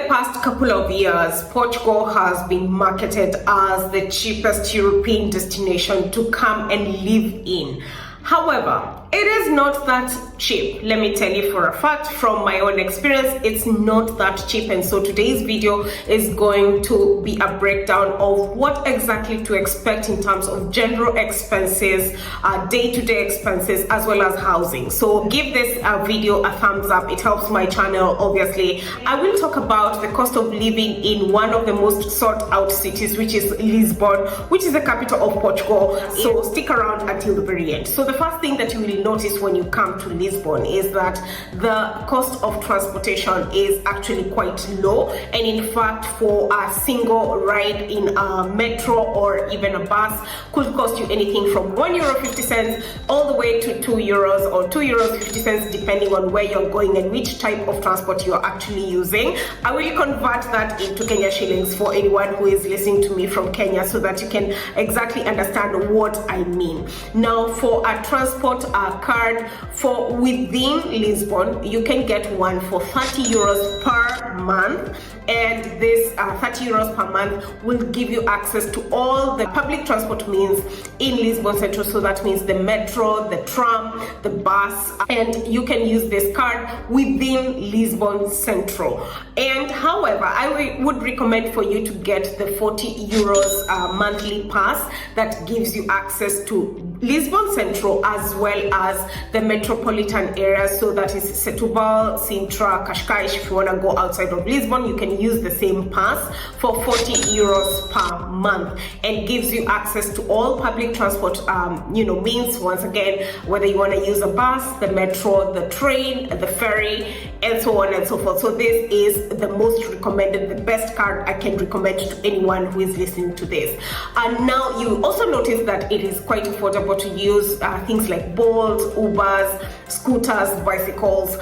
past couple of years, Portugal has been marketed as the cheapest European destination to come and live in. However, it is not that cheap. Let me tell you for a fact from my own experience, it's not that cheap. And so today's video is going to be a breakdown of what exactly to expect in terms of general expenses, day-to-day expenses, as well as housing. So give this video a thumbs up. It helps my channel, obviously. I will talk about the cost of living in one of the most sought out cities, which is Lisbon, which is the capital of Portugal. So stick around until the very end. So the first thing that you will notice when you come to Lisbon is that the cost of transportation is actually quite low, and in fact for a single ride in a metro or even a bus could cost you anything from €1.50 all the way to €2 or €2.50 depending on where you're going and which type of transport you're actually using. I will convert that into Kenya shillings for anyone who is listening to me from Kenya so that you can exactly understand what I mean. Now for a transport card for within Lisbon, you can get one for €30 per month, and this €30 per month will give you access to all the public transport means in Lisbon Central. So that means the metro, the tram, the bus, and you can use this card within Lisbon Central. And however, I would recommend for you to get the €40 monthly pass that gives you access to Lisbon Central as well as the metropolitan areas. So that is Setúbal, Sintra, Cascais. If you want to go outside of Lisbon, you can use the same pass for €40 per month, and gives you access to all public transport means. Once again, whether you want to use a bus, the metro, the train, the ferry, and so on and so forth. So this is the most recommended, the best card I can recommend to anyone who is listening to this. And now you also notice that it is quite affordable to use things like Bolt, Ubers, scooters, bicycles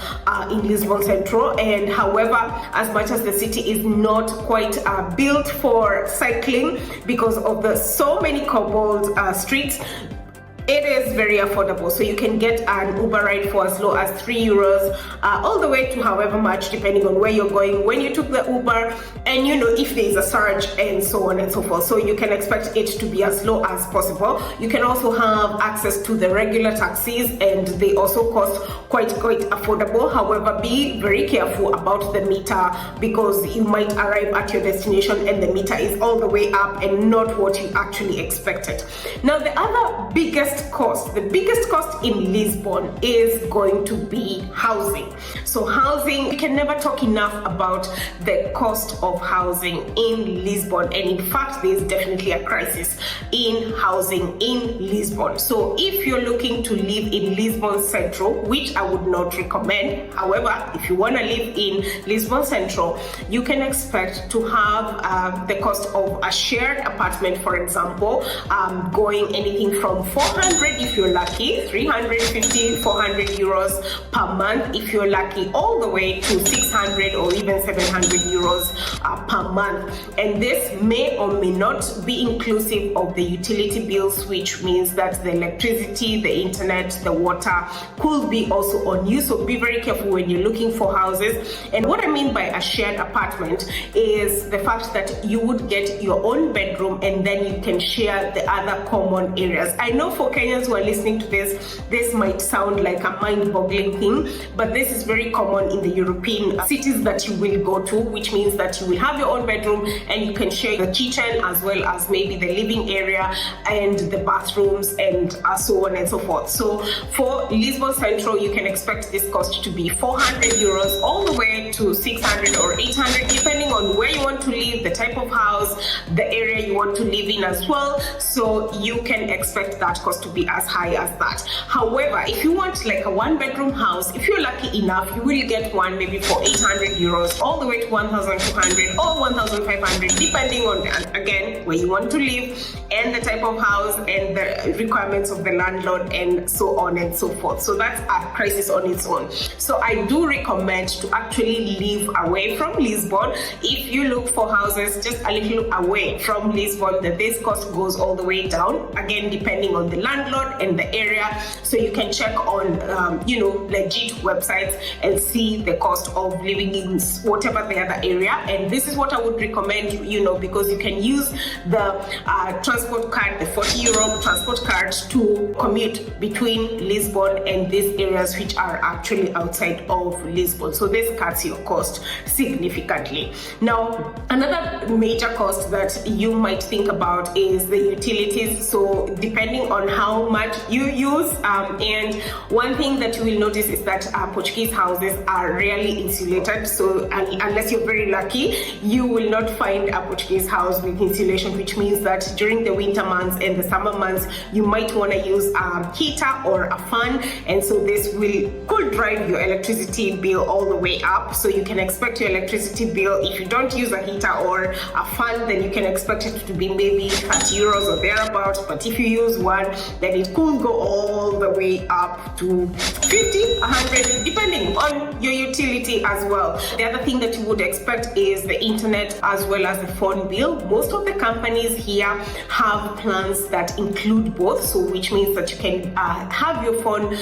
in Lisbon Central. And however, as much as the city is not quite built for cycling because of the so many cobbled streets, it is very affordable. So you can get an Uber ride for as low as €3 all the way to however much depending on where you're going when you took the Uber, and if there is a surge and so on and so forth. So you can expect it to be as low as possible. You can also have access to the regular taxis, and they also cost quite affordable. However, be very careful about the meter, because you might arrive at your destination and the meter is all the way up and not what you actually expected. Now the biggest cost in Lisbon is going to be housing. So housing, we can never talk enough about the cost of housing in Lisbon, and in fact there is definitely a crisis in housing in Lisbon. So if you're looking to live in Lisbon Central, which I would not recommend, however, if you want to live in Lisbon Central, you can expect to have the cost of a shared apartment, for example, going anything from 400 if you're lucky, 350, €400 per month if you're lucky, all the way to 600 or even €700 per month. And this may or may not be inclusive of the utility bills, which means that the electricity, the internet, the water could be also on you. So be very careful when you're looking for houses. And what I mean by a shared apartment is the fact that you would get your own bedroom and then you can share the other common areas. I know for Kenyans who are listening to this might sound like a mind-boggling thing, but this is very common in the European cities that you will go to, which means that you will have your own bedroom and you can share the kitchen as well as maybe the living area and the bathrooms and so on and so forth. So for Lisbon Central, you can expect this cost to be €400 all the way to 600 or 800 depending on where you want to live, the type of house, the area you want to live in as well. So you can expect that cost to be as high as that. However, if you want like a one-bedroom house, if you're lucky enough, you will get one maybe for €800 all the way to 1,200 or 1,500 depending on, again, where you want to live and the type of house and the requirements of the landlord and so on and so forth. So that's a prices on its own. So I do recommend to actually live away from Lisbon. If you look for houses just a little away from Lisbon, then this cost goes all the way down, again depending on the landlord and the area. So you can check on legit websites and see the cost of living in whatever the other area. And this is what I would recommend, because you can use the transport card, the 40 euro transport card, to commute between Lisbon and these areas which are actually outside of Lisbon. So this cuts your cost significantly. Now, another major cost that you might think about is the utilities. So depending on how much you use, and one thing that you will notice is that Portuguese houses are rarely insulated. So unless you're very lucky, you will not find a Portuguese house with insulation, which means that during the winter months and the summer months, you might want to use a heater or a fan, and so this could drive your electricity bill all the way up. So you can expect your electricity bill, if you don't use a heater or a fan, then you can expect it to be maybe 30 euros or thereabouts. But if you use one, then it could go all the way up to 50, 100, depending on your utility as well. The other thing that you would expect is the internet as well as the phone bill. Most of the companies here have plans that include both, so which means that you can have your phone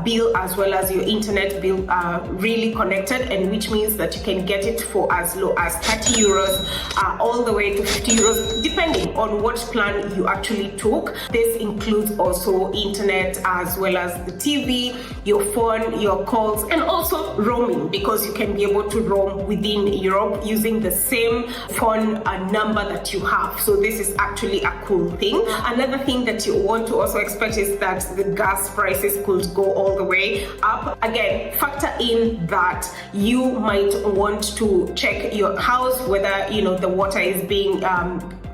bill as well as your internet bill really connected, and which means that you can get it for as low as 30 euros all the way to 50 euros, depending on what plan you actually took. This includes also internet as well as the TV, your phone, your calls, and also roaming, because you can be able to roam within Europe using the same phone number that you have. So this is actually a cool thing. Another thing that you want to also expect is that the gas prices could go all the way up. Again, factor in that you might want to check your house whether the water is being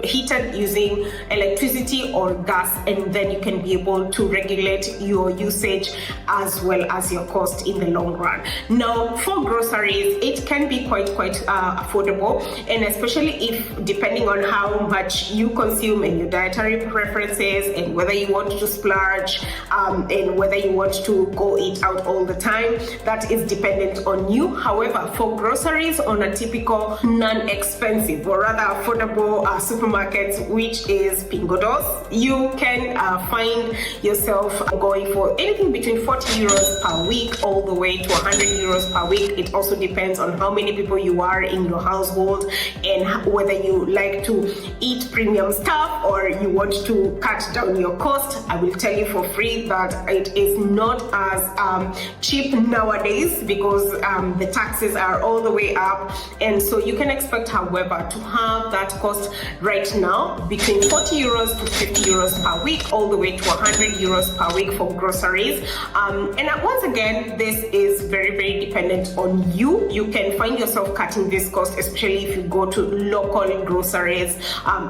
heated using electricity or gas, and then you can be able to regulate your usage as well as your cost in the long run. Now, for groceries, it can be quite affordable, and especially if depending on how much you consume and your dietary preferences and whether you want to splurge and whether you want to go eat out all the time, that is dependent on you. However, for groceries on a typical non-expensive or rather affordable supermarkets, which is Pingo Dos, you can find yourself going for anything between 40 euros per week all the way to 100 euros per week. It also depends on how many people you are in your household and whether you like to eat premium stuff or you want to cut down your cost. I will tell you for free that it is not as cheap nowadays because the taxes are all the way up, and so you can expect, however, to have that cost right now between 40 euros to 50 euros per week all the way to 100 euros per week for groceries. And once again, this is very dependent on you. You can find yourself cutting this cost, especially if you go to local groceries,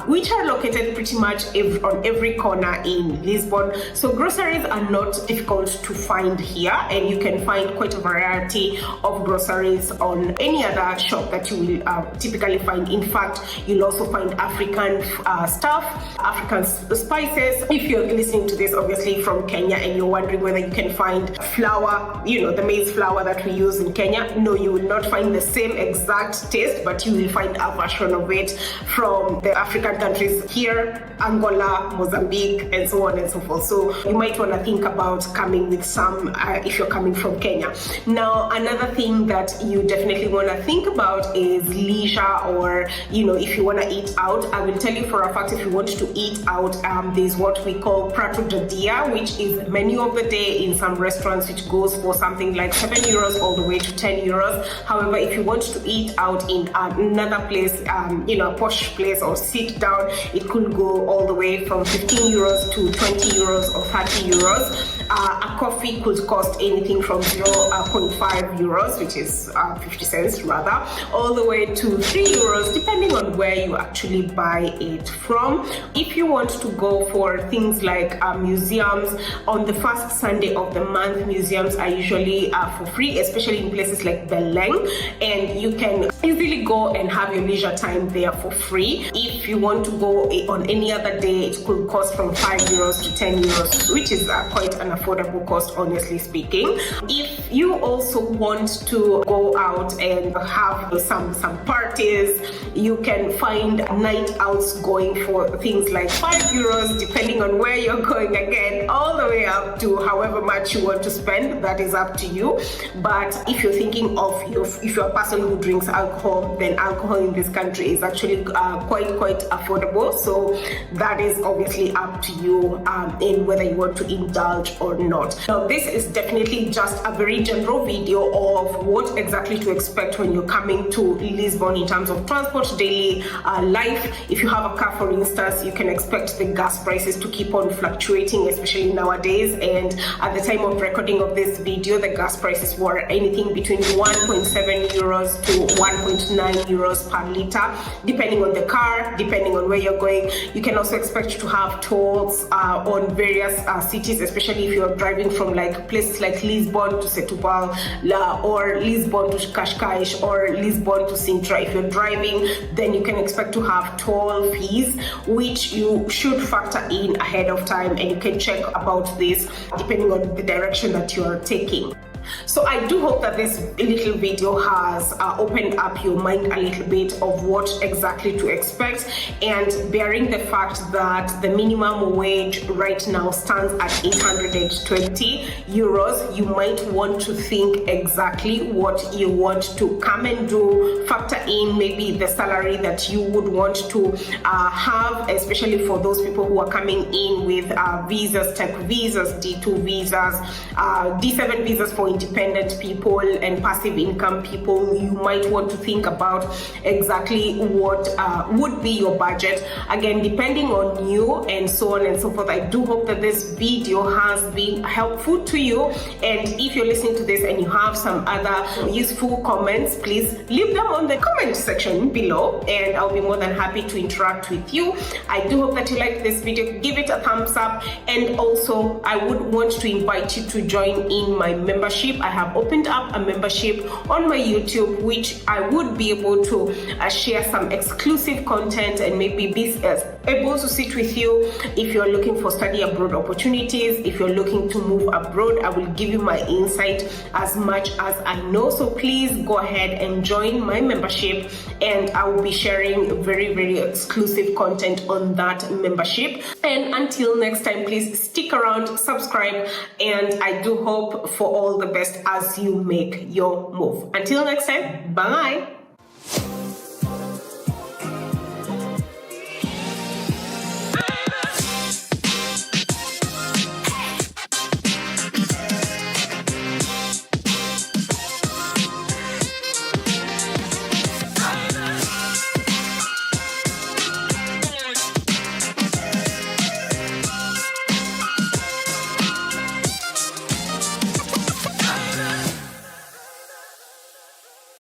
which are located pretty much on every corner in Lisbon. So groceries are not difficult to find here, and you can find quite a variety of groceries on any other shop that you will typically find. In fact, you'll also find African stuff, African spices. If you're listening to this obviously from Kenya and you're wondering whether you can find flour, the maize flour that we use in Kenya, no, you will not find the same exact taste, but you will find a version of it from the African countries here, Angola, Mozambique, and so on and so forth. So you might want to think about coming with some if you're coming from Kenya. Now, another thing that you definitely want to think about is leisure, or if you want to eat out. I will tell you for a fact, if you want to eat out, there's what we call prato do dia, which is the menu of the day in some restaurants, which goes for something like 7 euros all the way to 10 euros. However, if you want to eat out in another place, a posh place, or sit down, it could go all the way from 15 euros to 20 euros or 30 euros. A coffee could cost anything from 0.5 euros, which is 50 cents rather, all the way to 3 euros, depending on where you actually buy it from. If you want to go for things like museums, on the first Sunday of the month, museums are usually for free, especially in places like Belém, and you can easily go and have your leisure time there for free. If you want to go on any other day, it could cost from 5 euros to 10 euros, which is quite an affordable cost, honestly speaking. If you also want to go out and have some parties, you can find night outs going for things like 5 euros, depending on where you're going, again, all the way up to however much you want to spend. That is up to you. But if you're thinking of, if you're a person who drinks alcohol, then alcohol in this country is actually quite affordable. So that is obviously up to you in whether you want to indulge or not. Now, this is definitely just a very general video of what exactly to expect when you're coming to Lisbon in terms of transport, daily life. If you have a car, for instance, you can expect the gas prices to keep on fluctuating, especially nowadays. And at the time of recording of this video, the gas prices were anything between 1.7 euros to 1.9 euros per liter, depending on the car, depending on where you're going. You can also expect to have tolls on various cities, especially if you're driving from like places like Lisbon to Setúbal, or Lisbon to Cascais, or Lisbon to Sintra. If you're driving, then you can expect to have toll fees, which you should factor in ahead of time, and you can check about this depending on the direction that you're taking. So I do hope that this little video has opened up your mind a little bit of what exactly to expect, and bearing the fact that the minimum wage right now stands at 820 euros, you might want to think exactly what you want to come and do, factor in maybe the salary that you would want to have, especially for those people who are coming in with visas, tech visas, D2 visas, D7 visas for independent people and passive income people. You might want to think about exactly what would be your budget, again depending on you, and so on and so forth. I do hope that this video has been helpful to you, and if you're listening to this and you have some other useful comments, please leave them on the comment section below, and I'll be more than happy to interact with you. I do hope that you liked this video. Give it a thumbs up, and also I would want to invite you to join in my membership. I have opened up a membership on my YouTube, which I would be able to share some exclusive content and maybe be able to sit with you if you're looking for study abroad opportunities. If you're looking to move abroad, I will give you my insight as much as I know. So please go ahead and join my membership, and I will be sharing very exclusive content on that membership. And until next time, please stick around, subscribe, and I do hope for all the best as you make your move. Until next time, bye.